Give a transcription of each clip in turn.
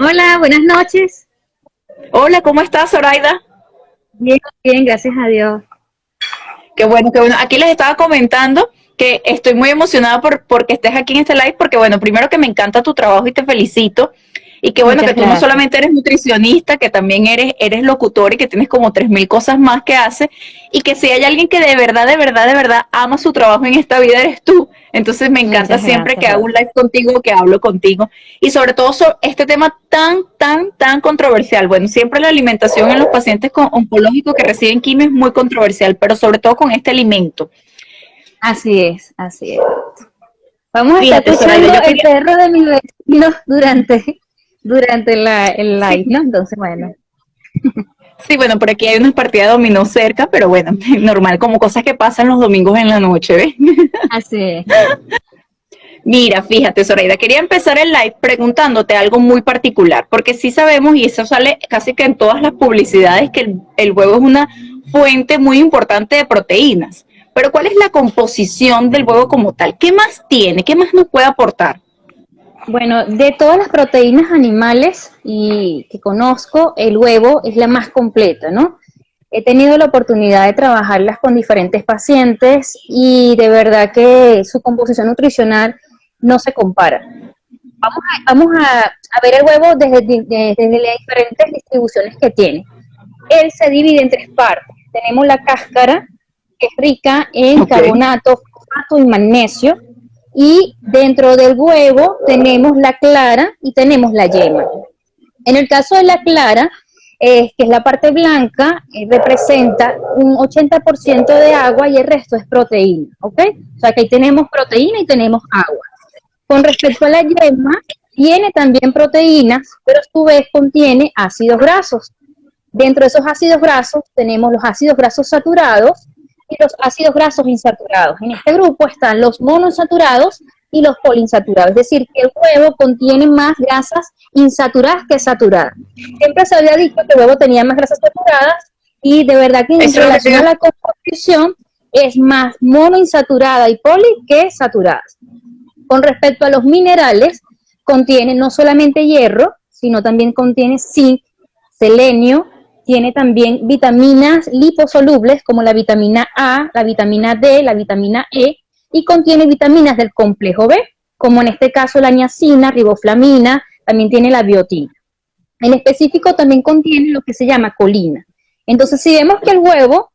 Hola, buenas noches. Hola, ¿cómo estás, Zoraida? Bien, bien, gracias a Dios. Qué bueno, qué bueno. Aquí les estaba comentando que estoy muy emocionada porque estés aquí en este live, porque bueno, primero que me encanta tu trabajo y te felicito. Y que bueno, que Muchas tú no gracias. solamente eres nutricionista, que también eres locutor y que tienes como 3000 cosas más que hace. Y que si hay alguien que de verdad, de verdad, de verdad ama su trabajo en esta vida, eres tú. Entonces me encanta Muchas siempre gracias, que hago un Rosa. live contigo, que hablo contigo. Y sobre todo este tema tan, tan, tan controversial. Bueno, siempre la alimentación en los pacientes con oncológicos que reciben quimio es muy controversial, pero sobre todo con este alimento. Así es, así es. Vamos a estar Fíjate, Zoraida, escuchando yo el quería, perro de mi vecino durante el live, sí, ¿no? Entonces, bueno, sí, bueno, por aquí hay unas partidas de dominó cerca, pero bueno, normal, como cosas que pasan los domingos en la noche, ¿ves? así es. Mira, fíjate, Zoraida, quería empezar el live preguntándote algo muy particular, porque sí sabemos, y eso sale casi que en todas las publicidades, que el huevo es una fuente muy importante de proteínas. Pero ¿cuál es la composición del huevo como tal? ¿Qué más tiene? ¿Qué más nos puede aportar? Bueno, de todas las proteínas animales y que conozco, el huevo es la más completa, ¿no? He tenido la oportunidad de trabajarlas con diferentes pacientes y de verdad que su composición nutricional no se compara. Vamos a ver el huevo desde las diferentes distribuciones que tiene. Él se divide en tres partes. Tenemos la cáscara, que es rica en Ok. carbonato, fosfato y magnesio. Y dentro del huevo tenemos la clara y tenemos la yema. En el caso de la clara, que es la parte blanca, representa un 80% de agua y el resto es proteína, ¿ok? O sea que ahí tenemos proteína y tenemos agua. Con respecto a la yema, tiene también proteínas, pero a su vez contiene ácidos grasos. Dentro de esos ácidos grasos tenemos los ácidos grasos saturados y los ácidos grasos insaturados. En este grupo están los monoinsaturados y los poliinsaturados, es decir, que el huevo contiene más grasas insaturadas que saturadas. Siempre se había dicho que el huevo tenía más grasas saturadas y de verdad que en Eso es lo que relación te... a la composición es más monoinsaturada y poli que saturadas. Con respecto a los minerales, contiene no solamente hierro, sino también contiene zinc, selenio, tiene también vitaminas liposolubles como la vitamina A, la vitamina D, la vitamina E, y contiene vitaminas del complejo B, como en este caso la niacina, riboflamina, también tiene la biotina. En específico también contiene lo que se llama colina. Entonces, si vemos que el huevo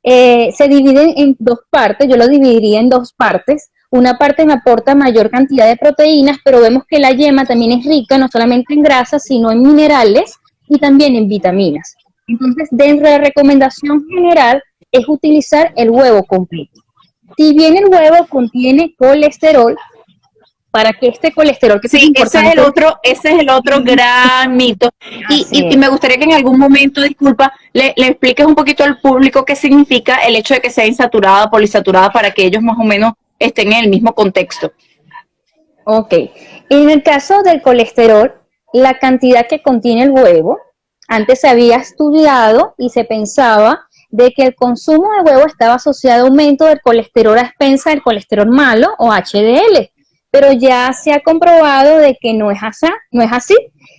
se divide en dos partes, yo lo dividiría en dos partes. Una parte me aporta mayor cantidad de proteínas, pero vemos que la yema también es rica no solamente en grasas, sino en minerales y también en vitaminas. Entonces, dentro de la recomendación general es utilizar el huevo completo. Si bien el huevo contiene colesterol, para que este colesterol, que esto es Sí, importante, ese es el otro gran mito. así Y es. me gustaría que en algún momento, disculpa, le expliques un poquito al público qué significa el hecho de que sea insaturada, polisaturada, para que ellos más o menos estén en el mismo contexto. Ok. En el caso del colesterol, la cantidad que contiene el huevo, antes se había estudiado y se pensaba de que el consumo de huevo estaba asociado a aumento del colesterol a expensa del colesterol malo o HDL, pero ya se ha comprobado de que no es así, no es así.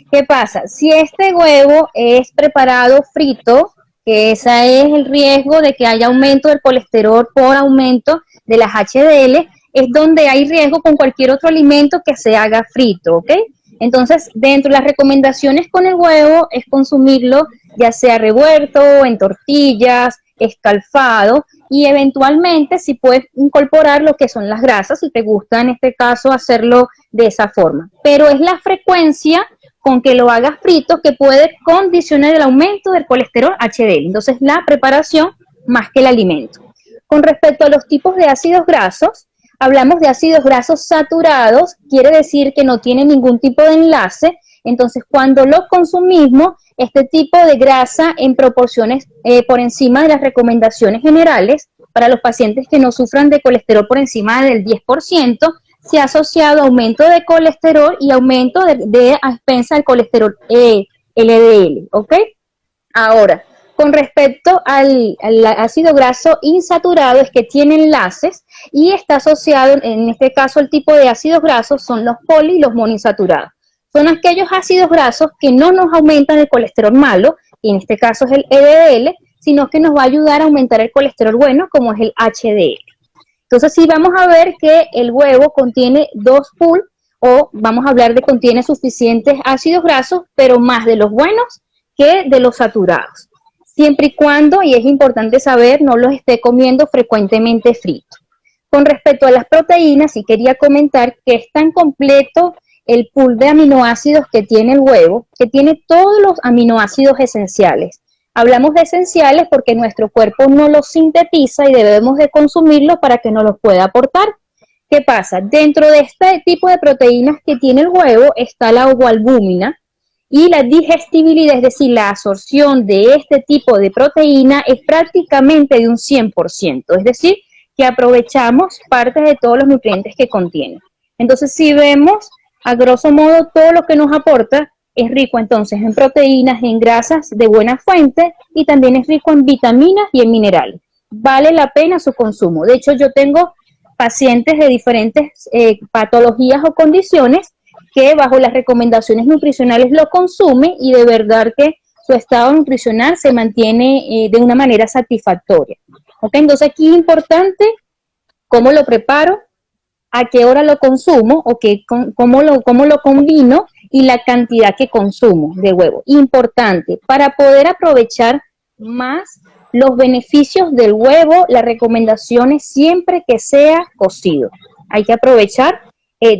¿Qué pasa? Si este huevo es preparado frito, que ese es el riesgo de que haya aumento del colesterol por aumento de las HDL, es donde hay riesgo con cualquier otro alimento que se haga frito, ¿ok? Entonces, dentro de las recomendaciones con el huevo es consumirlo ya sea revuelto, en tortillas, escalfado y eventualmente si puedes incorporar lo que son las grasas, si te gusta en este caso hacerlo de esa forma. Pero es la frecuencia con que lo hagas frito que puede condicionar el aumento del colesterol HDL. Entonces, la preparación más que el alimento. Con respecto a los tipos de ácidos grasos, hablamos de ácidos grasos saturados, quiere decir que no tiene ningún tipo de enlace, entonces cuando lo consumimos, este tipo de grasa en proporciones por encima de las recomendaciones generales para los pacientes que no sufran de colesterol por encima del 10%, se ha asociado a aumento de colesterol y aumento a expensa del colesterol LDL, ¿ok? Ahora, con respecto al ácido graso insaturado, es que tiene enlaces y está asociado, en este caso, el tipo de ácidos grasos son los poli y los monoinsaturados. son aquellos ácidos grasos que no nos aumentan el colesterol malo, y en este caso es el LDL, sino que nos va a ayudar a aumentar el colesterol bueno, como es el HDL. Entonces sí vamos a ver que el huevo contiene dos full, o vamos a hablar de contiene suficientes ácidos grasos, pero más de los buenos que de los saturados. Siempre y cuando, y es importante saber, no los esté comiendo frecuentemente fritos. Con respecto a las proteínas, sí quería comentar que es tan completo el pool de aminoácidos que tiene el huevo, que tiene todos los aminoácidos esenciales. Hablamos de esenciales porque nuestro cuerpo no los sintetiza y debemos de consumirlos para que nos los pueda aportar. ¿Qué pasa? Dentro de este tipo de proteínas que tiene el huevo está la ovoalbúmina, y la digestibilidad, es decir, la absorción de este tipo de proteína es prácticamente de un 100%, es decir, que aprovechamos parte de todos los nutrientes que contiene. Entonces, si vemos, a grosso modo, todo lo que nos aporta es rico entonces en proteínas, en grasas de buena fuente, y también es rico en vitaminas y en minerales. Vale la pena su consumo. De hecho, yo tengo pacientes de diferentes patologías o condiciones que bajo las recomendaciones nutricionales lo consume, y de verdad que su estado nutricional se mantiene de una manera satisfactoria. ¿Okay? Entonces aquí es importante cómo lo preparo, a qué hora lo consumo, o cómo lo combino, y la cantidad que consumo de huevo. Importante, para poder aprovechar más los beneficios del huevo, la recomendación es siempre que sea cocido. Hay que aprovechar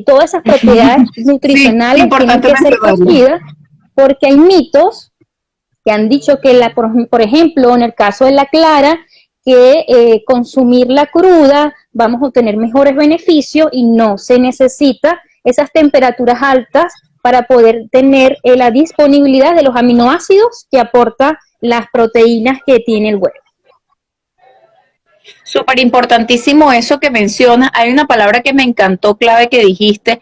todas esas propiedades nutricionales, sí, tienen que ser cocidas, porque hay mitos que han dicho que, por ejemplo, en el caso de la clara, que consumirla cruda vamos a obtener mejores beneficios, y no se necesita esas temperaturas altas para poder tener la disponibilidad de los aminoácidos que aporta las proteínas que tiene el huevo. Súper importantísimo eso que mencionas. Hay una palabra que me encantó, clave, que dijiste,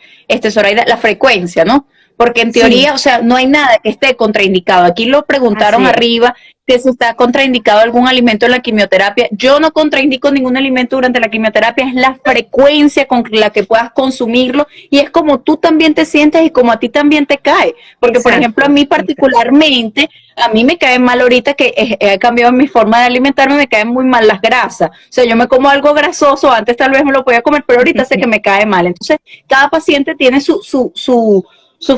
Zoraida, la frecuencia, ¿no? Porque en teoría, sí, o sea, no hay nada que esté contraindicado. Aquí lo preguntaron arriba, que si está contraindicado algún alimento en la quimioterapia. Yo no contraindico ningún alimento durante la quimioterapia, es la frecuencia con la que puedas consumirlo, y es como tú también te sientes y como a ti también te cae. Porque, exacto, por ejemplo, a mí particularmente, a mí me cae mal ahorita que he cambiado mi forma de alimentarme, me caen muy mal las grasas. O sea, yo me como algo grasoso, antes tal vez me lo podía comer, pero ahorita sé que me cae mal. Entonces, cada paciente tiene su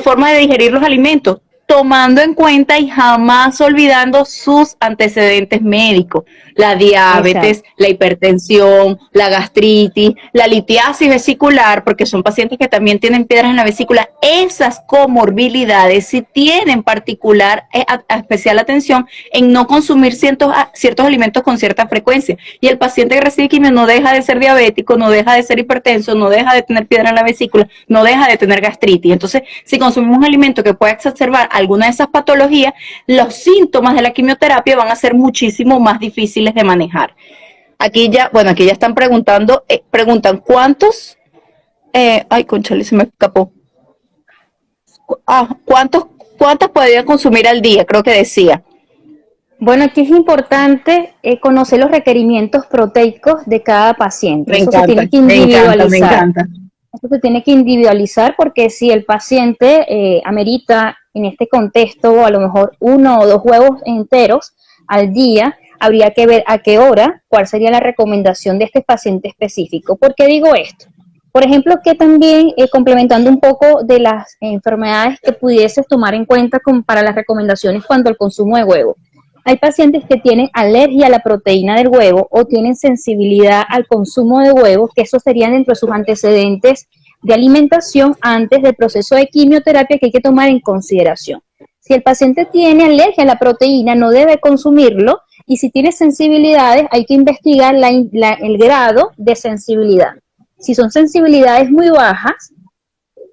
forma de digerir los alimentos, tomando en cuenta y jamás olvidando sus antecedentes médicos, la diabetes, exacto, la hipertensión, la gastritis, la litiasis vesicular, porque son pacientes que también tienen piedras en la vesícula. Esas comorbilidades sí tienen particular, especial atención en no consumir ciertos alimentos con cierta frecuencia. Y el paciente que recibe quimio no deja de ser diabético, no deja de ser hipertenso, no deja de tener piedra en la vesícula, no deja de tener gastritis. Entonces, si consumimos un alimento que pueda exacerbar alguna de esas patologías, los síntomas de la quimioterapia van a ser muchísimo más difíciles de manejar. Aquí ya están preguntando, preguntan cuántos, ay, conchale, se me escapó. ¿Cuántas podrían consumir al día? Creo que decía. Bueno, aquí es importante conocer los requerimientos proteicos de cada paciente. Eso se tiene que individualizar. Me encanta. Eso se tiene que individualizar, porque si el paciente amerita en este contexto a lo mejor 1 o 2 huevos enteros al día, habría que ver a qué hora, cuál sería la recomendación de este paciente específico. ¿Por qué digo esto? Por ejemplo, que también complementando un poco de las enfermedades que pudieses tomar en cuenta para las recomendaciones cuando el consumo de huevo. Hay pacientes que tienen alergia a la proteína del huevo o tienen sensibilidad al consumo de huevos, que eso serían dentro de sus antecedentes de alimentación antes del proceso de quimioterapia, que hay que tomar en consideración. Si el paciente tiene alergia a la proteína, no debe consumirlo, y si tiene sensibilidades, hay que investigar el grado de sensibilidad. Si son sensibilidades muy bajas,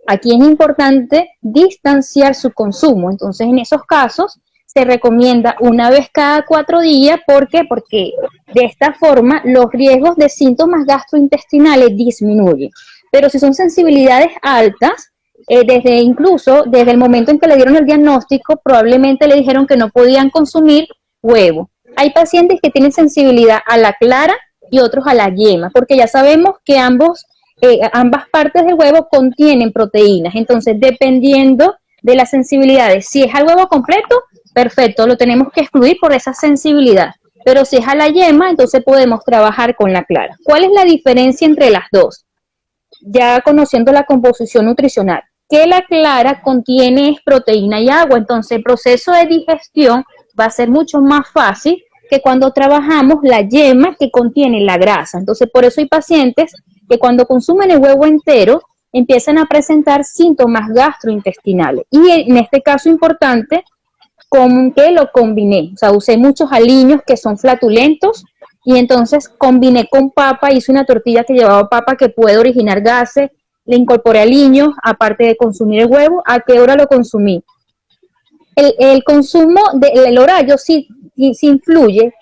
aquí es importante distanciar su consumo. Entonces, en esos casos, se recomienda una vez cada 4 días. ¿Por qué? Porque de esta forma los riesgos de síntomas gastrointestinales disminuyen. Pero si son sensibilidades altas, incluso desde el momento en que le dieron el diagnóstico, probablemente le dijeron que no podían consumir huevo. Hay pacientes que tienen sensibilidad a la clara y otros a la yema, porque ya sabemos que ambas partes del huevo contienen proteínas. Entonces, dependiendo de las sensibilidades. Si es al huevo completo, perfecto, lo tenemos que excluir por esa sensibilidad. Pero si es a la yema, entonces podemos trabajar con la clara. ¿Cuál es la diferencia entre las dos? Ya conociendo la composición nutricional, que la clara contiene proteína y agua, entonces el proceso de digestión va a ser mucho más fácil que cuando trabajamos la yema que contiene la grasa. Entonces por eso hay pacientes que cuando consumen el huevo entero empiezan a presentar síntomas gastrointestinales. Y en este caso importante, con que lo combiné, o sea, usé muchos aliños que son flatulentos y entonces combiné con papa, hice una tortilla que llevaba papa que puede originar gases, le incorporé aliños, aparte de consumir el huevo. ¿A qué hora lo consumí? El consumo del horario sí influye,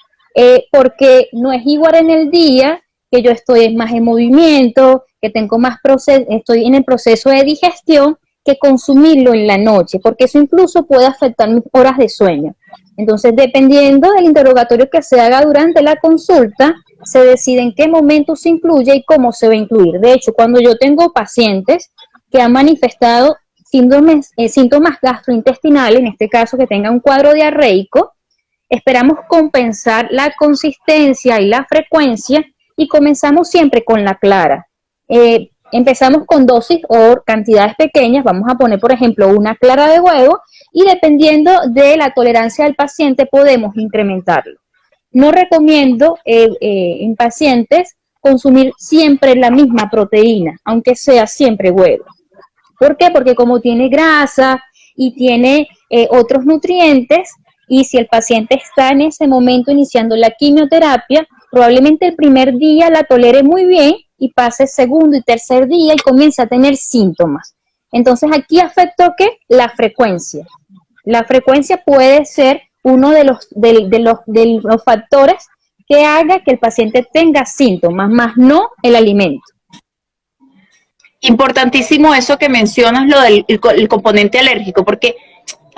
porque no es igual en el día, que yo estoy más en movimiento, que tengo más proceso, estoy en el proceso de digestión, que consumirlo en la noche, porque eso incluso puede afectar mis horas de sueño. Entonces, dependiendo del interrogatorio que se haga durante la consulta, se decide en qué momento se incluye y cómo se va a incluir. De hecho, cuando yo tengo pacientes que han manifestado síntomas gastrointestinales, en este caso que tenga un cuadro diarreico, esperamos compensar la consistencia y la frecuencia y comenzamos siempre con la clara. Empezamos con dosis o cantidades pequeñas, vamos a poner por ejemplo una clara de huevo y dependiendo de la tolerancia del paciente podemos incrementarlo. No recomiendo en pacientes consumir siempre la misma proteína, aunque sea siempre huevo. ¿Por qué? Porque como tiene grasa y tiene otros nutrientes, y si el paciente está en ese momento iniciando la quimioterapia, probablemente el primer día la tolere muy bien y pase el segundo y tercer día y comience a tener síntomas. Entonces aquí afectó ¿qué? La frecuencia. La frecuencia puede ser uno de los factores que haga que el paciente tenga síntomas, más no el alimento. Importantísimo eso que mencionas, lo del el componente alérgico, porque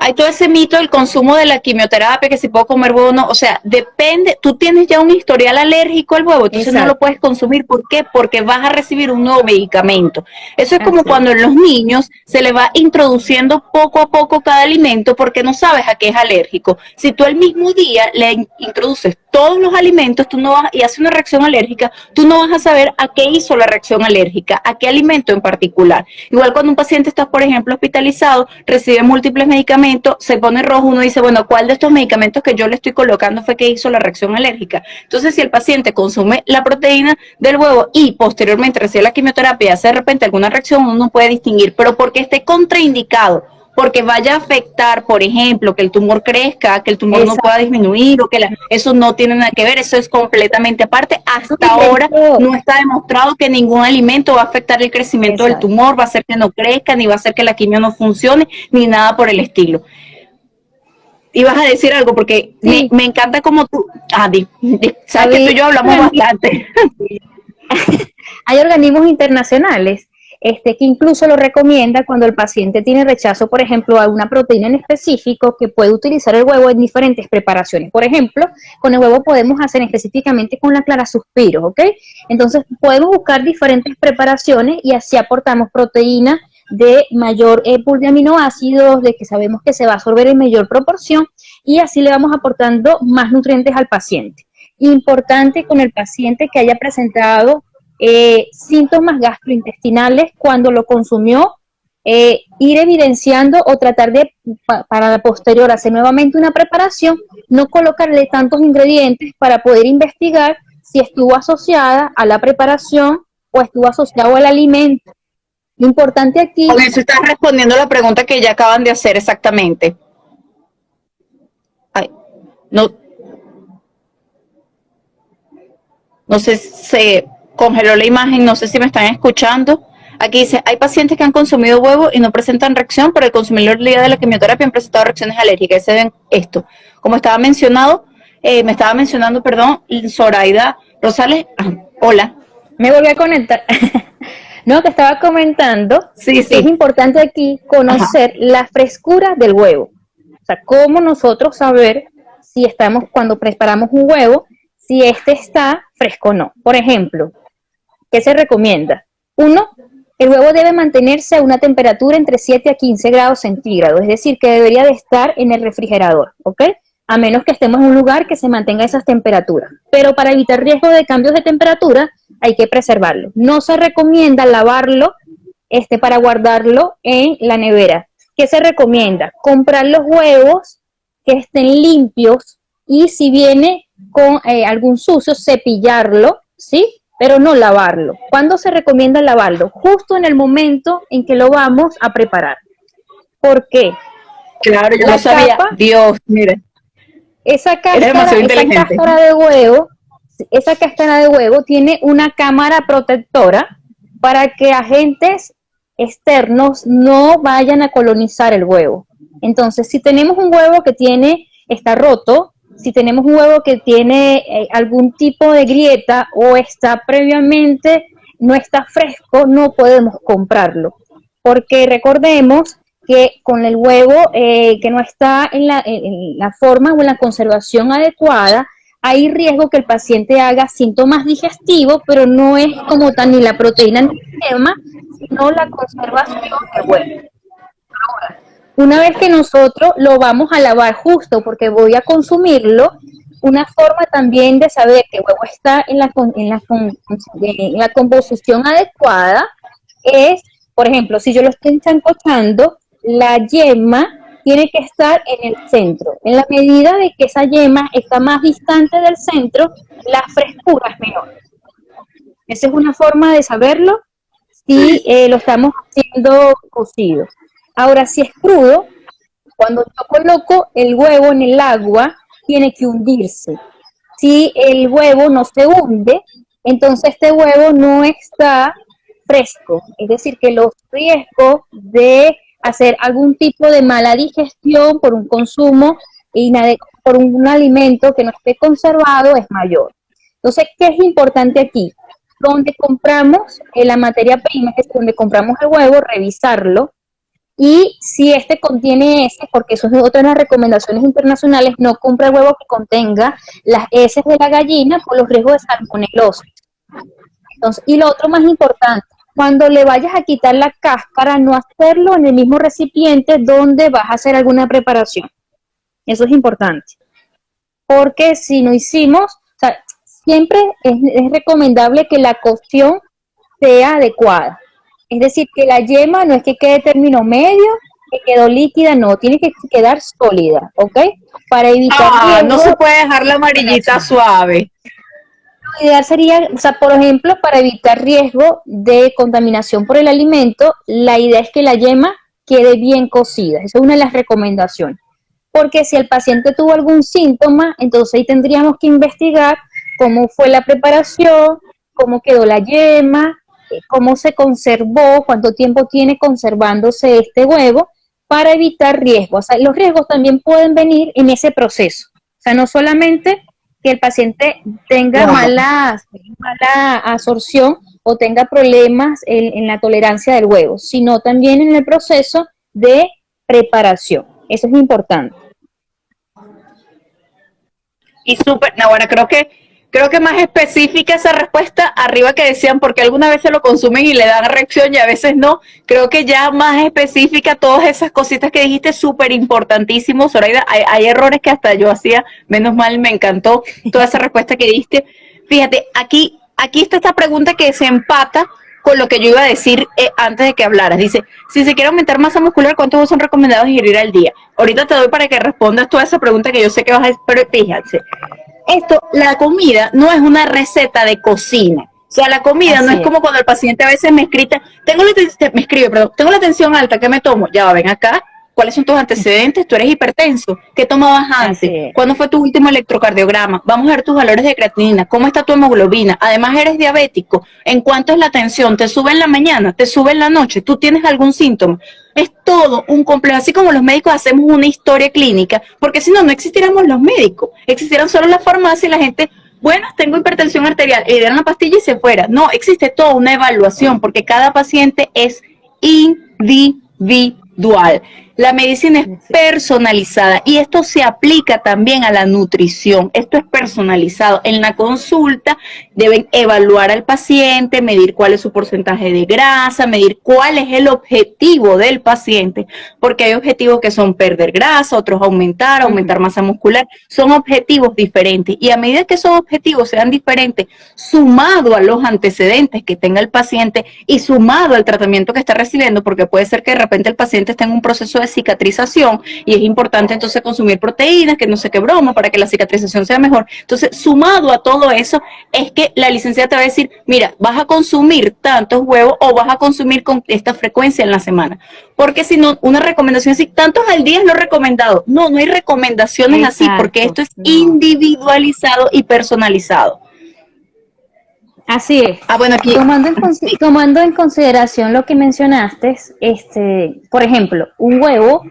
hay todo ese mito del consumo de la quimioterapia, que si puedo comer huevo o no, o sea, depende, tú tienes ya un historial alérgico al huevo, entonces Exacto. no lo puedes consumir, ¿por qué? Porque vas a recibir un nuevo medicamento. Eso es como Así. cuando en los niños se le va introduciendo poco a poco cada alimento porque no sabes a qué es alérgico. Si tú el mismo día le introduces todos los alimentos, tú no vas, y hace una reacción alérgica, tú no vas a saber a qué hizo la reacción alérgica, a qué alimento en particular. Igual cuando un paciente está, por ejemplo, hospitalizado, recibe múltiples medicamentos, se pone rojo, uno dice, bueno, ¿cuál de estos medicamentos que yo le estoy colocando fue que hizo la reacción alérgica? Entonces, si el paciente consume la proteína del huevo y posteriormente recibe la quimioterapia y hace de repente alguna reacción, uno no puede distinguir, pero porque esté contraindicado, porque vaya a afectar, por ejemplo, que el tumor crezca, que el tumor no pueda disminuir, o que eso no tiene nada que ver, eso es completamente aparte. Hasta ahora no está demostrado que ningún alimento va a afectar el crecimiento del tumor, va a hacer que no crezca, ni va a hacer que la quimio no funcione, ni nada por el estilo. Ibas a decir algo, porque sí. me encanta como tú, sabes que tú y yo hablamos bastante. Hay organismos internacionales que incluso lo recomienda cuando el paciente tiene rechazo, por ejemplo, a una proteína en específico, que puede utilizar el huevo en diferentes preparaciones. Por ejemplo, con el huevo podemos hacer específicamente con la clara suspiros, ¿ok? Entonces podemos buscar diferentes preparaciones y así aportamos proteína de mayor pool de aminoácidos, de que sabemos que se va a absorber en mayor proporción, y así le vamos aportando más nutrientes al paciente. Importante con el paciente que haya presentado síntomas gastrointestinales cuando lo consumió, ir evidenciando o tratar de, para la posterior, hacer nuevamente una preparación, no colocarle tantos ingredientes para poder investigar si estuvo asociada a la preparación o estuvo asociado al alimento. Lo importante aquí... Con eso estás respondiendo la pregunta que ya acaban de hacer exactamente. Ay, no sé, se congeló la imagen, no sé si me están escuchando. Aquí dice, hay pacientes que han consumido huevo y no presentan reacción, pero al consumir el día de la quimioterapia han presentado reacciones alérgicas. Se ven esto. Como estaba mencionado, me estaba mencionando, perdón, Zoraida Rosales. Hola. Me volví a conectar. No, que estaba comentando, sí. Es importante aquí conocer la frescura del huevo. O sea, cómo nosotros saber si estamos, cuando preparamos un huevo, si este está fresco o no. Por ejemplo, ¿qué se recomienda? Uno, El huevo debe mantenerse a una temperatura entre 7 a 15 grados centígrados, es decir, que debería de estar en el refrigerador, ¿ok? A menos que estemos en un lugar que se mantenga esas temperaturas. Pero para evitar riesgo de cambios de temperatura, hay que preservarlo. No se recomienda lavarlo para guardarlo en la nevera. ¿Qué se recomienda? Comprar los huevos que estén limpios y si viene con algún sucio, cepillarlo, ¿sí? Pero no lavarlo. ¿Cuándo se recomienda lavarlo? Justo en el momento en que lo vamos a preparar. ¿Por qué? Claro, yo no sabía. Dios, mire. Esa cáscara de huevo tiene una cámara protectora para que agentes externos no vayan a colonizar el huevo. Entonces, si tenemos un huevo que está roto, si tenemos un huevo que tiene algún tipo de grieta o está previamente, no está fresco, no podemos comprarlo. Porque recordemos que con el huevo que no está en la forma o en la conservación adecuada, hay riesgo que el paciente haga síntomas digestivos, pero no es como tal ni la proteína ni el sistema, sino la conservación del huevo. Ahora, una vez que nosotros lo vamos a lavar justo porque voy a consumirlo, una forma también de saber que el huevo está en la composición adecuada es, por ejemplo, si yo lo estoy sancochando, la yema tiene que estar en el centro. En la medida de que esa yema está más distante del centro, la frescura es menor. Esa es una forma de saberlo si lo estamos haciendo cocido. Ahora, si es crudo, cuando yo coloco el huevo en el agua, tiene que hundirse. Si el huevo no se hunde, entonces este huevo no está fresco. Es decir, que los riesgos de hacer algún tipo de mala digestión por un consumo por un alimento que no esté conservado es mayor. Entonces, ¿qué es importante aquí? Donde compramos la materia prima, que es donde compramos el huevo, revisarlo, y si contiene heces, porque eso es otra de las recomendaciones internacionales, no compra el huevo que contenga las heces de la gallina por los riesgos de salmonelosis. Entonces, y lo otro más importante, cuando le vayas a quitar la cáscara, no hacerlo en el mismo recipiente donde vas a hacer alguna preparación. Eso es importante. Porque si no hicimos, o sea, siempre es recomendable que la cocción sea adecuada. Es decir, que la yema no es que quede término medio, que quedó líquida, no, tiene que quedar sólida, ¿ok? Para evitar riesgo, no se puede dejar la amarillita suave. Lo ideal sería, o sea, por ejemplo, para evitar riesgo de contaminación por el alimento, la idea es que la yema quede bien cocida. Esa es una de las recomendaciones. Porque si el paciente tuvo algún síntoma, entonces ahí tendríamos que investigar cómo fue la preparación, cómo quedó la yema, cómo se conservó, cuánto tiempo tiene conservándose este huevo, para evitar riesgos. O sea, los riesgos también pueden venir en ese proceso. O sea, no solamente que el paciente tenga mala absorción o tenga problemas en la tolerancia del huevo, sino también en el proceso de preparación. Eso es importante. Y súper, no, bueno, creo que más específica esa respuesta arriba que decían, porque algunas veces lo consumen y le dan reacción y a veces no. Creo que ya más específica todas esas cositas que dijiste, súper importantísimo, Zoraida. Hay errores que hasta yo hacía, menos mal, me encantó toda esa respuesta que diste. Fíjate, aquí está esta pregunta que se empata con lo que yo iba a decir antes de que hablaras. Dice, si se quiere aumentar masa muscular, ¿cuántos son recomendados ingerir al día? Ahorita te doy para que respondas toda esa pregunta que yo sé que vas a decir, pero fíjate, la comida no es una receta de cocina. O sea, la comida no es como cuando el paciente a veces me escribe, tengo la tensión alta, ¿qué me tomo? Ya, ven acá, ¿cuáles son tus antecedentes? ¿Tú eres hipertenso? ¿Qué tomabas antes? ¿Cuándo fue tu último electrocardiograma? Vamos a ver tus valores de creatinina, ¿cómo está tu hemoglobina? Además, eres diabético. ¿En cuánto es la tensión? ¿Te sube en la mañana? ¿Te sube en la noche? ¿Tú tienes algún síntoma? Es todo un complejo, así como los médicos hacemos una historia clínica, porque si no, no existiéramos los médicos, existieran solo la farmacia y la gente, bueno, tengo hipertensión arterial, le dieron la pastilla y se fuera. No, existe toda una evaluación, porque cada paciente es individual. La medicina es personalizada y esto se aplica también a la nutrición. Esto es personalizado. En la consulta deben evaluar al paciente, medir cuál es su porcentaje de grasa, medir cuál es el objetivo del paciente, porque hay objetivos que son perder grasa, otros aumentar masa muscular. Son objetivos diferentes y a medida que esos objetivos sean diferentes, sumado a los antecedentes que tenga el paciente y sumado al tratamiento que está recibiendo, porque puede ser que de repente el paciente esté en un proceso de cicatrización y es importante entonces consumir proteínas, que no sé qué broma, para que la cicatrización sea mejor. Entonces, sumado a todo eso, es que la licenciada te va a decir, mira, vas a consumir tantos huevos o vas a consumir con esta frecuencia en la semana. Porque si no, una recomendación así, tantos al día es lo recomendado. No, no hay recomendaciones así, porque esto es individualizado y personalizado. Así es. Bueno, aquí tomando en consideración lo que mencionaste, por ejemplo, un huevo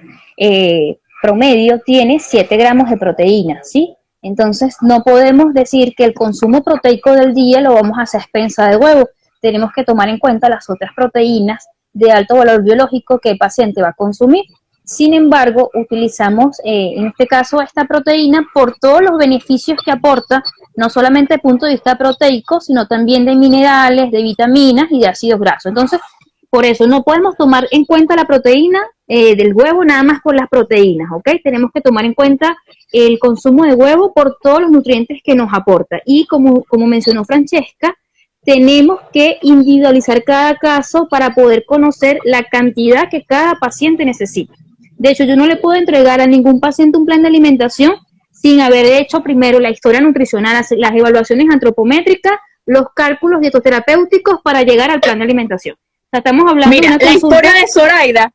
promedio tiene 7 gramos de proteína, ¿sí? Entonces, no podemos decir que el consumo proteico del día lo vamos a hacer a expensa de huevo. Tenemos que tomar en cuenta las otras proteínas de alto valor biológico que el paciente va a consumir. Sin embargo, utilizamos en este caso esta proteína por todos los beneficios que aporta, no solamente desde el punto de vista proteico, sino también de minerales, de vitaminas y de ácidos grasos. Entonces, por eso no podemos tomar en cuenta la proteína del huevo nada más por las proteínas, ¿ok? Tenemos que tomar en cuenta el consumo de huevo por todos los nutrientes que nos aporta. Y como mencionó Francesca, tenemos que individualizar cada caso para poder conocer la cantidad que cada paciente necesita. De hecho, yo no le puedo entregar a ningún paciente un plan de alimentación sin haber hecho primero la historia nutricional, las evaluaciones antropométricas, los cálculos dietoterapéuticos para llegar al plan de alimentación. O sea, estamos hablando de una consulta. La historia de Zoraida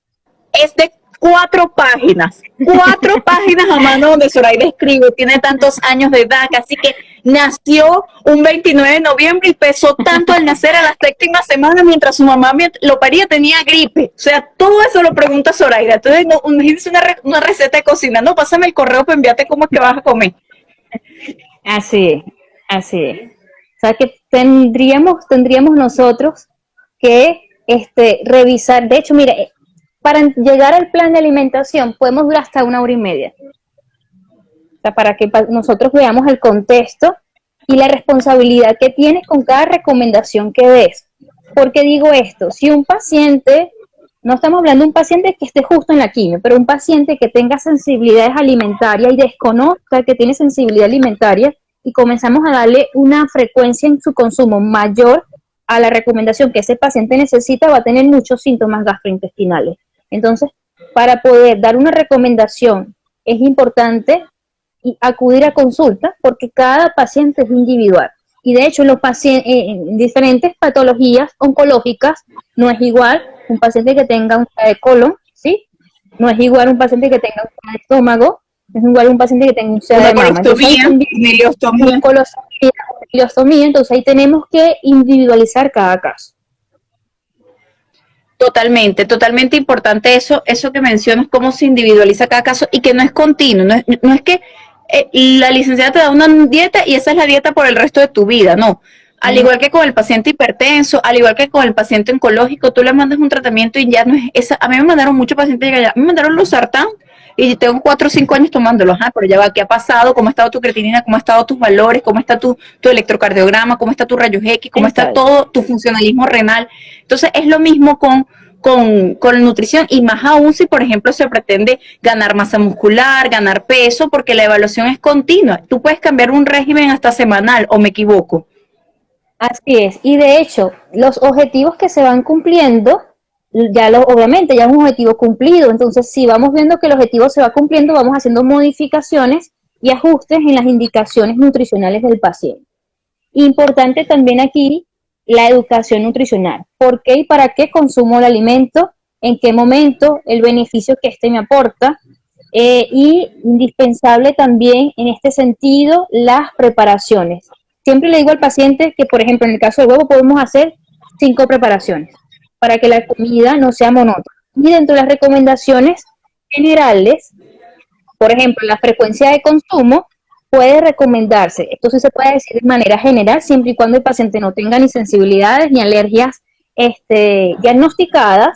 es de 4 páginas a mano donde Zoraida escribe, tiene tantos años de edad, así que nació un 29 de noviembre y pesó tanto al nacer a la 7ª semana mientras su mamá lo paría tenía gripe. O sea, todo eso lo pregunta Zoraida. Entonces, no dice una receta de cocina, no, pásame el correo para enviarte cómo es que vas a comer. Así es. O sea, que tendríamos nosotros que revisar. De hecho, mira, para llegar al plan de alimentación podemos durar hasta 1 hora y media. O sea, para que nosotros veamos el contexto y la responsabilidad que tienes con cada recomendación que des. ¿Por qué digo esto? Si un paciente, no estamos hablando de un paciente que esté justo en la quimio, pero un paciente que tenga sensibilidades alimentarias y desconozca que tiene sensibilidad alimentaria y comenzamos a darle una frecuencia en su consumo mayor a la recomendación que ese paciente necesita, va a tener muchos síntomas gastrointestinales. Entonces, para poder dar una recomendación es importante acudir a consulta porque cada paciente es individual. Y de hecho, los pacientes en diferentes patologías oncológicas no es igual un paciente que tenga un de colon, ¿sí? No es igual un paciente que tenga un de estómago, no es igual un paciente que tenga un de mama. Ileostomía, entonces ahí tenemos que individualizar cada caso. Totalmente importante eso que mencionas, cómo se individualiza cada caso y que no es continuo, no es que la licenciada te da una dieta y esa es la dieta por el resto de tu vida, no. Al igual que con el paciente hipertenso, al igual que con el paciente oncológico, tú le mandas un tratamiento y ya no es esa. A mí me mandaron muchos pacientes allá, me mandaron losartán y tengo 4 o 5 años tomándolos, pero ya va, ¿qué ha pasado? ¿Cómo ha estado tu creatinina? ¿Cómo han estado tus valores? ¿Cómo está tu electrocardiograma? ¿Cómo está tu rayos X? ¿Cómo está todo tu funcionalismo renal? Entonces es lo mismo con la nutrición y más aún si, por ejemplo, se pretende ganar masa muscular, ganar peso, porque la evaluación es continua. Tú puedes cambiar un régimen hasta semanal, ¿o me equivoco? Así es, y de hecho, los objetivos que se van cumpliendo, obviamente ya es un objetivo cumplido, entonces si vamos viendo que el objetivo se va cumpliendo, vamos haciendo modificaciones y ajustes en las indicaciones nutricionales del paciente. Importante también aquí la educación nutricional. ¿Por qué y para qué consumo el alimento? ¿En qué momento? El beneficio que me aporta. Y indispensable también en este sentido las preparaciones. Siempre le digo al paciente que, por ejemplo, en el caso del huevo podemos hacer 5 preparaciones para que la comida no sea monótona. Y dentro de las recomendaciones generales, por ejemplo, la frecuencia de consumo puede recomendarse, esto sí se puede decir de manera general, siempre y cuando el paciente no tenga ni sensibilidades ni alergias diagnosticadas,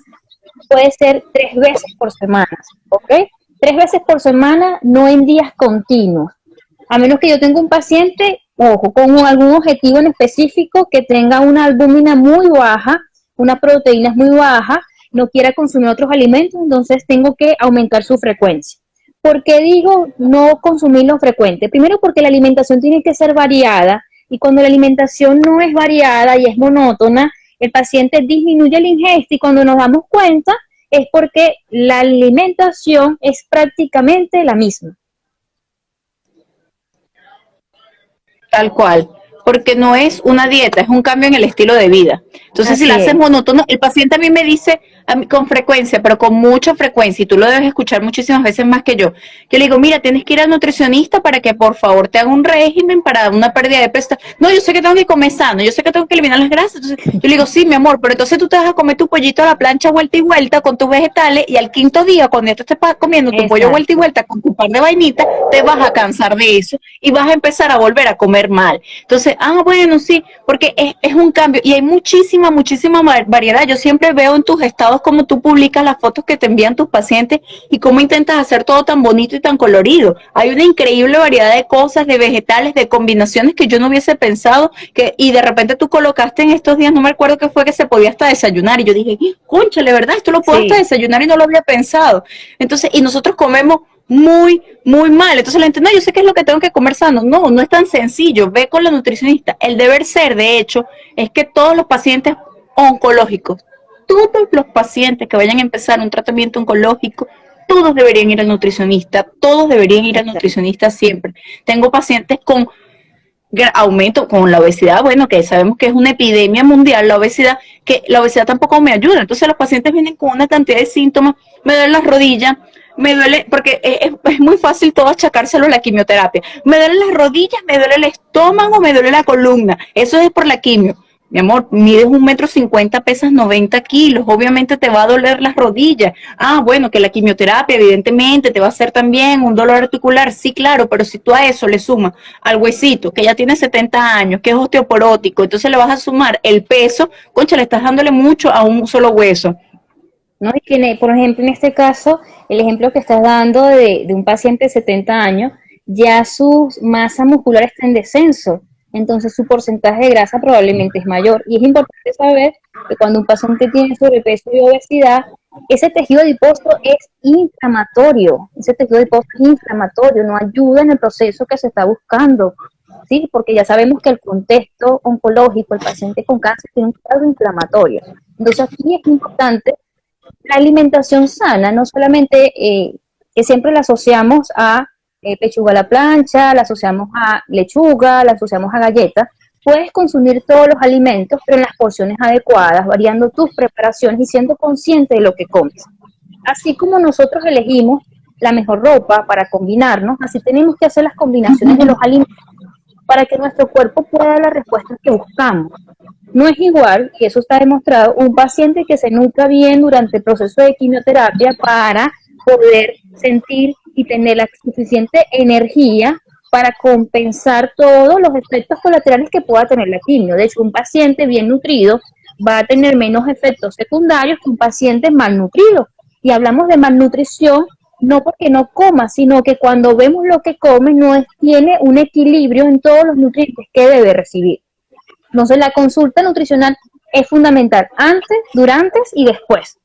puede ser 3 veces por semana, ¿ok? 3 veces por semana, no en días continuos. A menos que yo tenga un paciente, ojo, con algún objetivo en específico que tenga una albúmina muy baja, una proteína muy baja, no quiera consumir otros alimentos, entonces tengo que aumentar su frecuencia. ¿Por qué digo no consumirlo frecuente? Primero porque la alimentación tiene que ser variada y cuando la alimentación no es variada y es monótona, el paciente disminuye la ingesta y cuando nos damos cuenta es porque la alimentación es prácticamente la misma. Tal cual, porque no es una dieta, es un cambio en el estilo de vida. Entonces, si la Así haces es. monótono, el paciente a mí me dice con frecuencia, pero con mucha frecuencia, y tú lo debes escuchar muchísimas veces más que yo le digo, mira, tienes que ir al nutricionista para que por favor te haga un régimen para una pérdida de peso. No, yo sé que tengo que comer sano, yo sé que tengo que eliminar las grasas. Entonces, yo le digo, sí, mi amor, pero entonces tú te vas a comer tu pollito a la plancha vuelta y vuelta con tus vegetales, y al quinto día, cuando ya te estés comiendo tu pollo vuelta y Exacto. vuelta con tu par de vainitas, te vas a cansar de eso y vas a empezar a volver a comer mal. Entonces, bueno, sí, porque es un cambio y hay muchísima, muchísima variedad. Yo siempre veo en tus estados cómo tú publicas las fotos que te envían tus pacientes y cómo intentas hacer todo tan bonito y tan colorido. Hay una increíble variedad de cosas, de vegetales, de combinaciones que yo no hubiese pensado y de repente tú colocaste en estos días, no me acuerdo qué fue, que se podía hasta desayunar y yo dije, cónchale, ¿verdad? Esto lo puedo hasta Sí. desayunar y no lo había pensado. Entonces, y nosotros comemos muy, muy mal. Entonces la gente, no, yo sé qué es lo que tengo que comer sano. No, no es tan sencillo. Ve con la nutricionista. El deber ser, de hecho, es que todos los pacientes oncológicos, todos los pacientes que vayan a empezar un tratamiento oncológico, todos deberían ir al nutricionista, todos deberían ir al nutricionista siempre. Tengo pacientes con aumento con la obesidad, bueno, que sabemos que es una epidemia mundial, la obesidad, que la obesidad tampoco me ayuda. Entonces los pacientes vienen con una cantidad de síntomas, me duele las rodillas, me duele, porque es muy fácil todo achacárselo a la quimioterapia. Me duelen las rodillas, me duele el estómago, me duele la columna. Eso es por la quimio. Mi amor, mides 1,50 m, pesas 90 kilos, obviamente te va a doler las rodillas. Bueno, que la quimioterapia evidentemente te va a hacer también un dolor articular, sí, claro, pero si tú a eso le sumas al huesito, que ya tiene 70 años, que es osteoporótico, entonces le vas a sumar el peso, concha, le estás dándole mucho a un solo hueso. ¿No? Y que, por ejemplo, en este caso, el ejemplo que estás dando de un paciente de 70 años, ya su masa muscular está en descenso, entonces su porcentaje de grasa probablemente es mayor. Y es importante saber que cuando un paciente tiene sobrepeso y obesidad, ese tejido adiposo es inflamatorio, ese tejido adiposo es inflamatorio, no ayuda en el proceso que se está buscando, ¿sí? Porque ya sabemos que el contexto oncológico, el paciente con cáncer tiene un cuadro inflamatorio. Entonces aquí es importante la alimentación sana, no solamente que siempre la asociamos a pechuga a la plancha, la asociamos a lechuga, la asociamos a galletas, puedes consumir todos los alimentos, pero en las porciones adecuadas, variando tus preparaciones y siendo consciente de lo que comes. Así como nosotros elegimos la mejor ropa para combinarnos, así tenemos que hacer las combinaciones de los alimentos para que nuestro cuerpo pueda dar las respuestas que buscamos. No es igual, y eso está demostrado, un paciente que se nutra bien durante el proceso de quimioterapia para poder sentir y tener la suficiente energía para compensar todos los efectos colaterales que pueda tener la quimio. De hecho, un paciente bien nutrido va a tener menos efectos secundarios que un paciente malnutrido. Y hablamos de malnutrición no porque no coma, sino que cuando vemos lo que come tiene un equilibrio en todos los nutrientes que debe recibir. Entonces, la consulta nutricional es fundamental antes, durante y después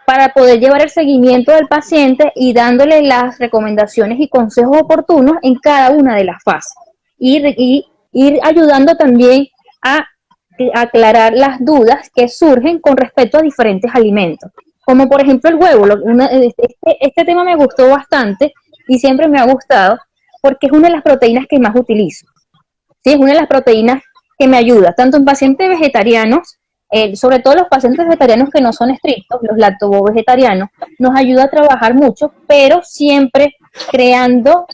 para poder llevar el seguimiento del paciente y dándole las recomendaciones y consejos oportunos en cada una de las fases. Y ir ayudando también a aclarar las dudas que surgen con respecto a diferentes alimentos. Como por ejemplo el huevo. Este tema me gustó bastante y siempre me ha gustado porque es una de las proteínas que más utilizo. ¿Sí? Es una de las proteínas que me ayuda, tanto en pacientes vegetarianos, sobre todo los pacientes vegetarianos que no son estrictos, los lacto-vegetarianos, nos ayuda a trabajar mucho, pero siempre creando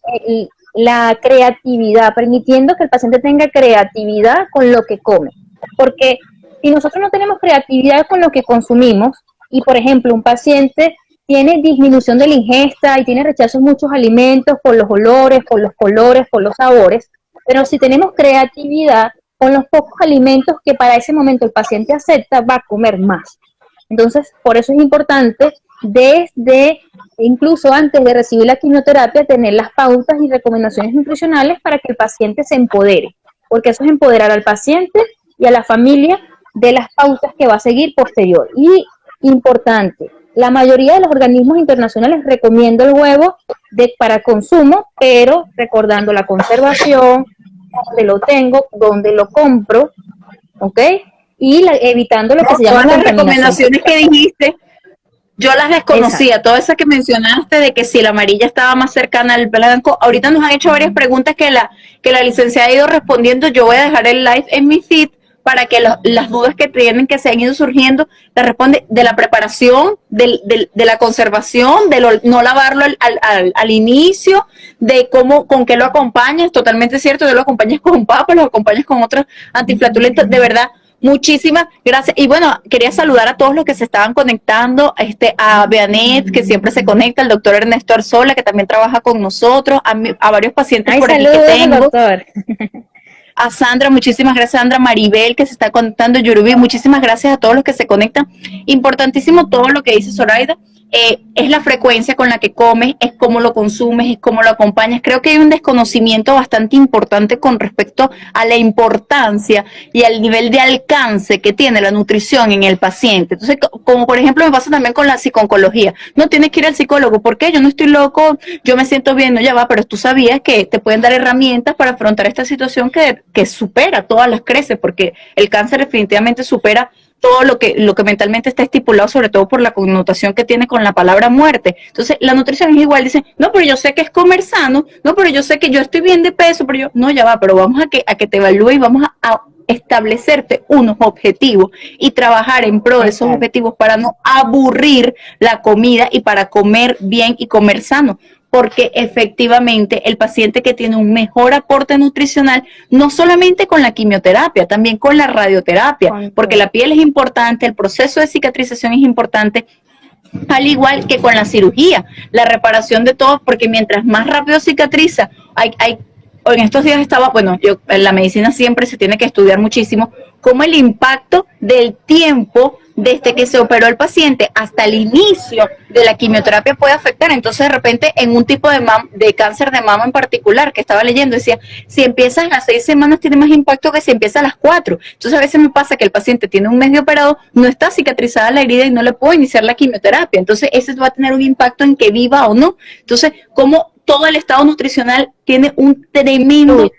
la creatividad, permitiendo que el paciente tenga creatividad con lo que come. Porque si nosotros no tenemos creatividad con lo que consumimos, y por ejemplo un paciente tiene disminución de la ingesta y tiene rechazo a muchos alimentos por los olores, por los colores, por los sabores, pero si tenemos creatividad, con los pocos alimentos que para ese momento el paciente acepta, va a comer más. Entonces, por eso es importante desde, incluso antes de recibir la quimioterapia, tener las pautas y recomendaciones nutricionales para que el paciente se empodere, porque eso es empoderar al paciente y a la familia de las pautas que va a seguir posterior. Y importante, la mayoría de los organismos internacionales recomiendan el huevo para consumo, pero recordando la conservación, dónde lo tengo, dónde lo compro, ¿ok? Y evitando lo que se llama todas las contaminación. recomendaciones que dijiste, yo las desconocía, todas esas que mencionaste de que si la amarilla estaba más cercana al blanco. Ahorita nos han hecho varias preguntas que la licenciada ha ido respondiendo. Yo voy a dejar el live en mi feed para que las dudas que tienen, que se han ido surgiendo, las responde de la preparación, de la conservación, de no lavarlo al inicio, de cómo, con qué lo acompañas. Totalmente cierto, que lo acompañas con papas, lo acompañas con otros antiflatulentos. De verdad, muchísimas gracias. Y bueno, quería saludar a todos los que se estaban conectando, a Beanet, que siempre se conecta, al doctor Ernesto Arzola, que también trabaja con nosotros, a varios pacientes por aquí que tengo. Doctor. A Sandra, muchísimas gracias, Sandra, Maribel, que se está conectando, Yurubi, muchísimas gracias a todos los que se conectan. Importantísimo todo lo que dice Zoraida. Es la frecuencia con la que comes, es cómo lo consumes, es cómo lo acompañas. Creo que hay un desconocimiento bastante importante con respecto a la importancia y al nivel de alcance que tiene la nutrición en el paciente. Entonces, como por ejemplo me pasa también con la psiconcología, no tienes que ir al psicólogo, ¿por qué? Yo no estoy loco, yo me siento bien, no, ya va, pero tú sabías que te pueden dar herramientas para afrontar esta situación que supera todas las creces, porque el cáncer definitivamente supera todo lo que mentalmente está estipulado, sobre todo por la connotación que tiene con la palabra muerte. Entonces, la nutrición es igual, dicen, no, pero yo sé que es comer sano, no, pero yo sé que yo estoy bien de peso, pero yo, no, ya va, pero vamos a que te evalúe y vamos a establecerte unos objetivos y trabajar en pro de esos objetivos para no aburrir la comida y para comer bien y comer sano. Porque efectivamente el paciente que tiene un mejor aporte nutricional, no solamente con la quimioterapia, también con la radioterapia, porque la piel es importante, el proceso de cicatrización es importante, al igual que con la cirugía, la reparación de todo, porque mientras más rápido cicatriza, en estos días estaba, bueno, en la medicina siempre se tiene que estudiar muchísimo, cómo el impacto del tiempo desde que se operó el paciente hasta el inicio de la quimioterapia puede afectar. Entonces, de repente, en un tipo de cáncer de mama en particular que estaba leyendo, decía, si empiezas a las 6 semanas tiene más impacto que si empieza a las 4. Entonces, a veces me pasa que el paciente tiene un mes de operado, no está cicatrizada la herida y no le puedo iniciar la quimioterapia. Entonces, ese va a tener un impacto en que viva o no. Entonces, ¿cómo todo el estado nutricional tiene un tremendo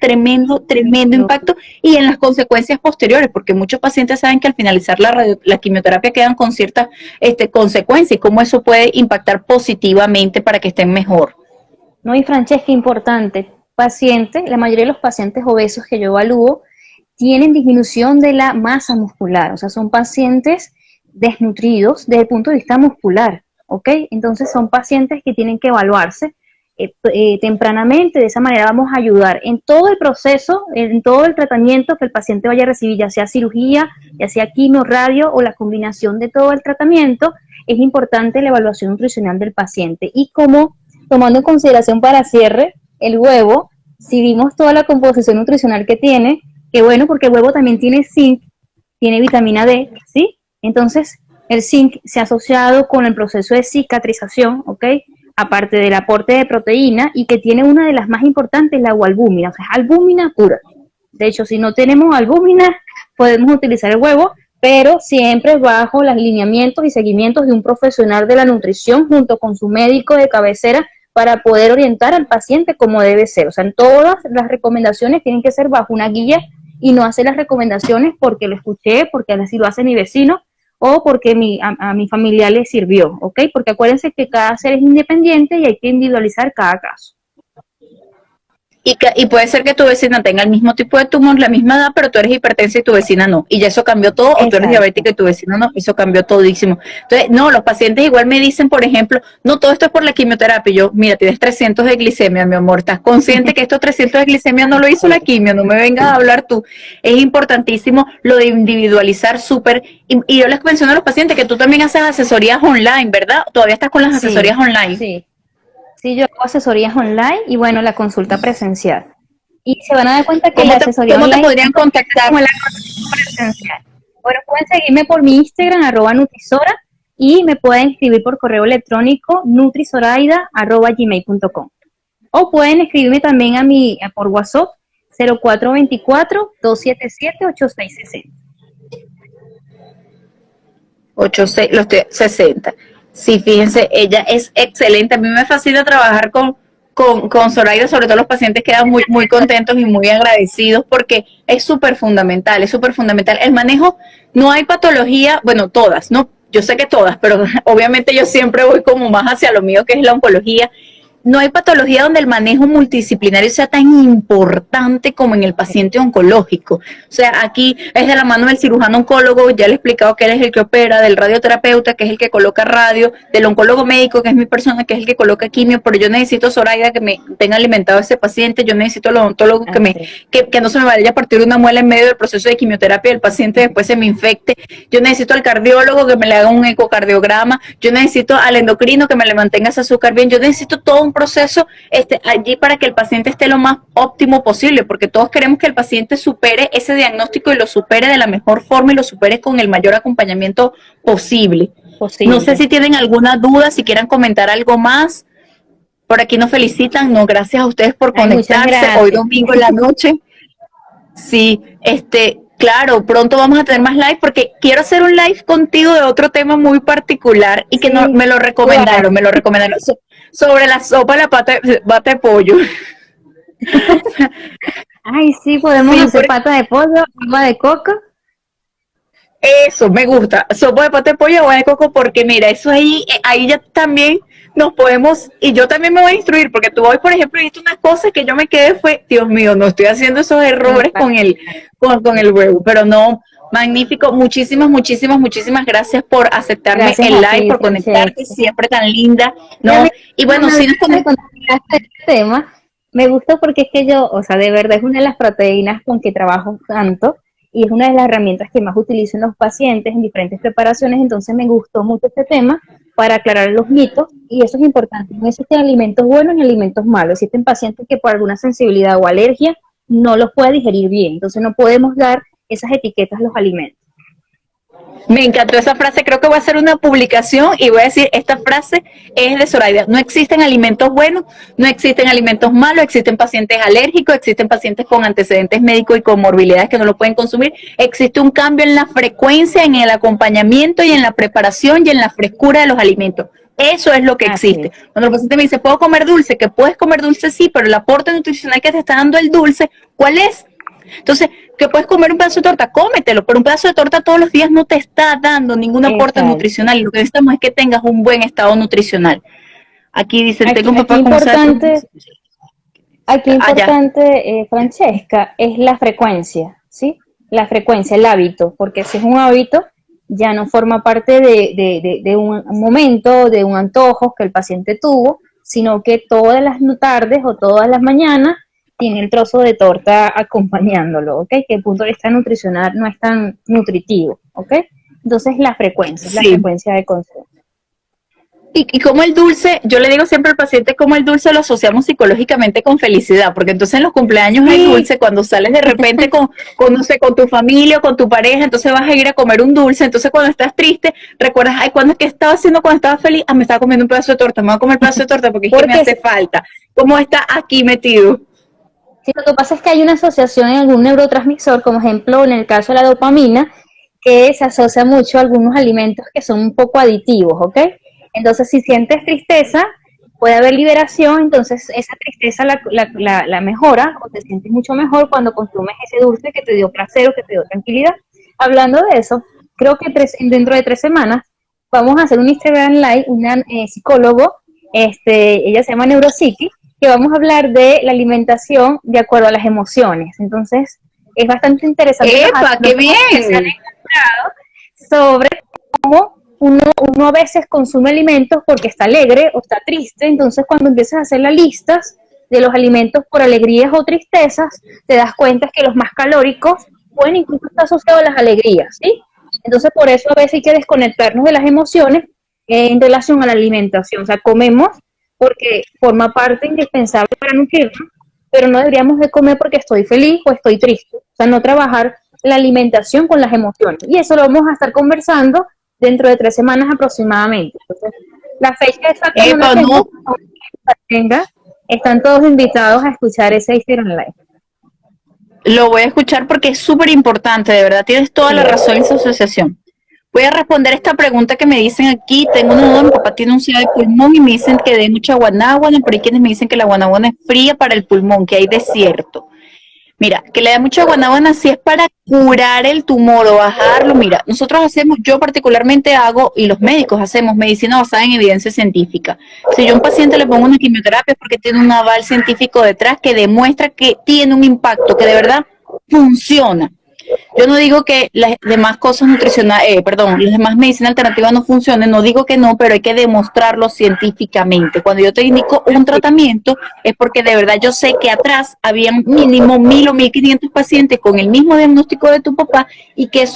impacto y en las consecuencias posteriores, porque muchos pacientes saben que al finalizar la quimioterapia quedan con ciertas consecuencias y cómo eso puede impactar positivamente para que estén mejor. No, y Francesca, importante, la mayoría de los pacientes obesos que yo evalúo tienen disminución de la masa muscular, o sea, son pacientes desnutridos desde el punto de vista muscular, ¿ok? Entonces son pacientes que tienen que evaluarse tempranamente. De esa manera vamos a ayudar en todo el proceso, en todo el tratamiento que el paciente vaya a recibir, ya sea cirugía, ya sea quimio, radio o la combinación de todo el tratamiento. Es importante la evaluación nutricional del paciente y como tomando en consideración para cierre el huevo, si vimos toda la composición nutricional que tiene, que bueno, porque el huevo también tiene zinc, tiene vitamina D, ¿sí? Entonces el zinc se ha asociado con el proceso de cicatrización, ¿ok? Aparte del aporte de proteína y que tiene una de las más importantes, la albúmina, o sea, albúmina pura. De hecho, si no tenemos albúmina, podemos utilizar el huevo, pero siempre bajo los lineamientos y seguimientos de un profesional de la nutrición junto con su médico de cabecera para poder orientar al paciente como debe ser. O sea, en todas las recomendaciones tienen que ser bajo una guía y no hacer las recomendaciones porque lo escuché, porque así lo hace mi vecino, o porque a mi familia le sirvió, ¿ok? Porque acuérdense que cada ser es independiente y hay que individualizar cada caso. Y puede ser que tu vecina tenga el mismo tipo de tumor, la misma edad, pero tú eres hipertensa y tu vecina no. Y ya eso cambió todo, o tú eres diabética y tu vecina no, eso cambió todísimo. Entonces, no, los pacientes igual me dicen, por ejemplo, no, todo esto es por la quimioterapia. Y yo, mira, tienes 300 de glicemia, mi amor, ¿estás consciente que estos 300 de glicemia no lo hizo la quimio? No me vengas a hablar tú. Es importantísimo lo de individualizar súper. Y yo les menciono a los pacientes que tú también haces asesorías online, ¿verdad? ¿Todavía estás con las asesorías online? Sí. Sí, yo hago asesorías online y bueno, la consulta presencial. Y se van a dar cuenta que la asesoría online... ¿Cómo te podrían contactar? Como la consulta presencial. Bueno, pueden seguirme por mi Instagram, @Nutrisora, y me pueden escribir por correo electrónico nutrizoraida@gmail.com. O pueden escribirme también por WhatsApp 0424-277-8660. 60. Sí, fíjense, ella es excelente. A mí me fascina trabajar con Zoraida, sobre todo los pacientes quedan muy, muy contentos y muy agradecidos porque es súper fundamental, es súper fundamental. El manejo, no hay patología, bueno, todas, ¿no? Yo sé que todas, pero obviamente yo siempre voy como más hacia lo mío, que es la oncología. No hay patología donde el manejo multidisciplinario sea tan importante como en el paciente oncológico. O sea, aquí es de la mano del cirujano oncólogo, ya le he explicado que él es el que opera, del radioterapeuta, que es el que coloca radio, del oncólogo médico, que es mi persona, que es el que coloca quimio, pero yo necesito, Zoraida, que me tenga alimentado a ese paciente, yo necesito al odontólogo que no se me vaya a partir una muela en medio del proceso de quimioterapia, el paciente después se me infecte, yo necesito al cardiólogo que me le haga un ecocardiograma, yo necesito al endocrino que me le mantenga ese azúcar bien, yo necesito todo un proceso allí para que el paciente esté lo más óptimo posible, porque todos queremos que el paciente supere ese diagnóstico y lo supere de la mejor forma y lo supere con el mayor acompañamiento posible. No sé si tienen alguna duda, si quieran comentar algo más. Por aquí nos felicitan. No, gracias a ustedes por conectarse hoy domingo en la noche. Sí, claro, pronto vamos a tener más live porque quiero hacer un live contigo de otro tema muy particular y que sí, me lo recomendaron, sobre la sopa de la pata de pollo. Ay, sí, podemos hacer pata de pollo, agua de coco. Eso, me gusta, sopa de pata de pollo, agua de coco, porque mira, eso ahí ya también nos podemos, y yo también me voy a instruir, porque tú hoy, por ejemplo, hiciste unas cosas que yo me quedé, Dios mío, no estoy haciendo esos errores con el huevo, pero no, magnífico, muchísimas gracias por aceptarme el live, por conectarte, siempre tan linda, ¿no? Y bueno, si nos conectamos este tema, me gusta porque es que yo, o sea, de verdad es una de las proteínas con que trabajo tanto, y es una de las herramientas que más utilizo en los pacientes en diferentes preparaciones, entonces me gustó mucho este tema para aclarar los mitos, y eso es importante. No existen alimentos buenos ni alimentos malos. Existen pacientes que por alguna sensibilidad o alergia no los puede digerir bien, entonces no podemos dar esas etiquetas a los alimentos. Me encantó esa frase, creo que voy a hacer una publicación y voy a decir, esta frase es de Zoraida, no existen alimentos buenos, no existen alimentos malos, existen pacientes alérgicos, existen pacientes con antecedentes médicos y comorbilidades que no lo pueden consumir, existe un cambio en la frecuencia, en el acompañamiento y en la preparación y en la frescura de los alimentos. Eso es lo que existe. Cuando el paciente me dice, ¿puedo comer dulce? Que puedes comer dulce, sí, pero el aporte nutricional que te está dando el dulce, ¿cuál es? Entonces, que puedes comer un pedazo de torta, cómetelo, pero un pedazo de torta todos los días no te está dando ningún aporte nutricional. Lo que necesitamos es que tengas un buen estado nutricional. Aquí dicen, tengo un papá como Aquí importante, Francesca, es la frecuencia, ¿sí? La frecuencia, el hábito, porque si es un hábito, ya no forma parte de un momento, de un antojo que el paciente tuvo, sino que todas las tardes o todas las mañanas tiene el trozo de torta acompañándolo, ¿ok? Que el punto de vista nutricional no es tan nutritivo, ¿ok? Entonces la frecuencia, la frecuencia de consumo. Y como el dulce, yo le digo siempre al paciente, como el dulce lo asociamos psicológicamente con felicidad, porque entonces en los cumpleaños hay dulce, cuando sales de repente con, no sé, con tu familia o con tu pareja, entonces vas a ir a comer un dulce, entonces cuando estás triste, recuerdas, ay, ¿cuándo es que estaba haciendo cuando estaba feliz? Ah, me estaba comiendo un pedazo de torta, me voy a comer un pedazo de torta porque es que me hace falta. ¿Cómo está aquí metido? Sí, lo que pasa es que hay una asociación en algún neurotransmisor, como ejemplo en el caso de la dopamina, que se asocia mucho a algunos alimentos que son un poco aditivos, ¿ok? Entonces, si sientes tristeza, puede haber liberación, entonces esa tristeza la mejora o te sientes mucho mejor cuando consumes ese dulce que te dio placer o que te dio tranquilidad. Hablando de eso, creo que dentro de 3 semanas vamos a hacer un Instagram Live, una psicólogo, ella se llama Neuropsiqui, que vamos a hablar de la alimentación de acuerdo a las emociones. Entonces, es bastante interesante. ¡Epa, qué bien! Se han encontrado sobre cómo uno a veces consume alimentos porque está alegre o está triste, entonces cuando empiezas a hacer las listas de los alimentos por alegrías o tristezas, te das cuenta que los más calóricos pueden incluso estar asociados a las alegrías, ¿sí? Entonces por eso a veces hay que desconectarnos de las emociones en relación a la alimentación, o sea, comemos porque forma parte indispensable para nutrirnos, pero no deberíamos de comer porque estoy feliz o estoy triste, o sea, no trabajar la alimentación con las emociones, y eso lo vamos a estar conversando dentro de 3 semanas aproximadamente. Entonces, la fecha exacta No. tenga, están todos invitados a escuchar ese Instagram Live. Lo voy a escuchar porque es súper importante, de verdad, tienes toda la razón en su asociación. Voy a responder esta pregunta que me dicen aquí. Tengo una duda, mi papá tiene un SIDA de pulmón y me dicen que dé mucha guanábana, pero hay quienes me dicen que la guanábana es fría para el pulmón, que hay desierto. Mira, que le da mucha guanábana si es para curar el tumor o bajarlo. Mira, nosotros hacemos, yo particularmente hago, y los médicos hacemos medicina basada en evidencia científica. Si yo a un paciente le pongo una quimioterapia es porque tiene un aval científico detrás que demuestra que tiene un impacto, que de verdad funciona. Yo no digo que las demás cosas nutricionales, las demás medicinas alternativas no funcionen, no digo que no, pero hay que demostrarlo científicamente. Cuando yo te indico un tratamiento es porque de verdad yo sé que atrás habían mínimo 1.000 o 1.500 pacientes con el mismo diagnóstico de tu papá y que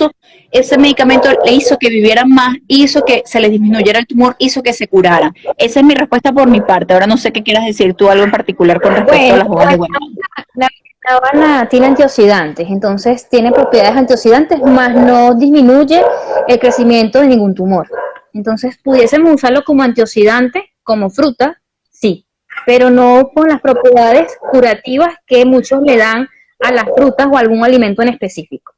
ese medicamento le hizo que vivieran más, hizo que se les disminuyera el tumor, hizo que se curaran. Esa es mi respuesta por mi parte. Ahora no sé qué quieras decir tú algo en particular con respecto a las hojas de guanábana. La guanábana tiene antioxidantes, entonces tiene propiedades antioxidantes, más no disminuye el crecimiento de ningún tumor. Entonces, pudiésemos usarlo como antioxidante, como fruta, sí, pero no con las propiedades curativas que muchos le dan a las frutas o a algún alimento en específico.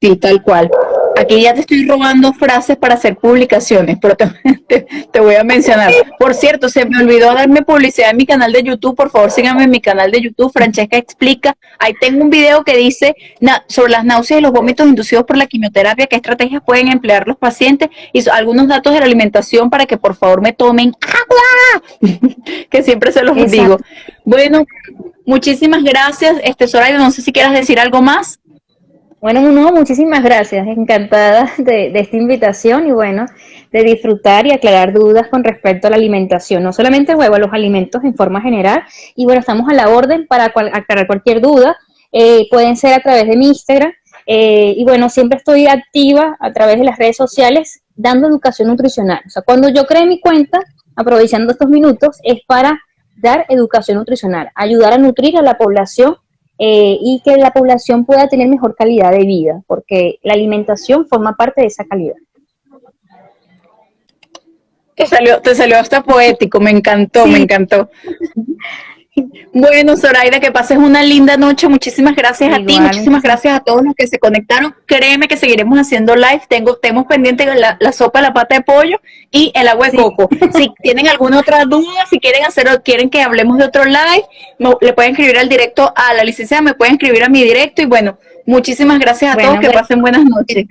Sí, tal cual. Aquí ya te estoy robando frases para hacer publicaciones, pero te voy a mencionar. Por cierto, se me olvidó darme publicidad en mi canal de YouTube. Por favor, síganme en mi canal de YouTube, Francesca Explica. Ahí tengo un video que dice sobre las náuseas y los vómitos inducidos por la quimioterapia, qué estrategias pueden emplear los pacientes y algunos datos de la alimentación para que por favor me tomen agua, que siempre se los digo. Bueno, muchísimas gracias, Zoraida. No sé si quieras decir algo más. Bueno, no, muchísimas gracias, encantada de esta invitación y bueno, de disfrutar y aclarar dudas con respecto a la alimentación, no solamente el huevo, los alimentos en forma general, y bueno, estamos a la orden para aclarar cualquier duda, pueden ser a través de mi Instagram, y bueno, siempre estoy activa a través de las redes sociales dando educación nutricional, o sea, cuando yo creé mi cuenta, aprovechando estos minutos, es para dar educación nutricional, ayudar a nutrir a la población y que la población pueda tener mejor calidad de vida, porque la alimentación forma parte de esa calidad. Te salió hasta poético, me encantó, sí. Me encantó. Bueno, Zoraida, que pases una linda noche. Muchísimas gracias a ti, muchísimas gracias a todos los que se conectaron. Créeme que seguiremos haciendo live. Tenemos pendiente la sopa de la pata de pollo y el agua de coco. Si tienen alguna otra duda, si quieren que hablemos de otro live, le pueden escribir al directo a la licenciada, me pueden escribir a mi directo y bueno, muchísimas gracias a todos, que pasen buenas noches.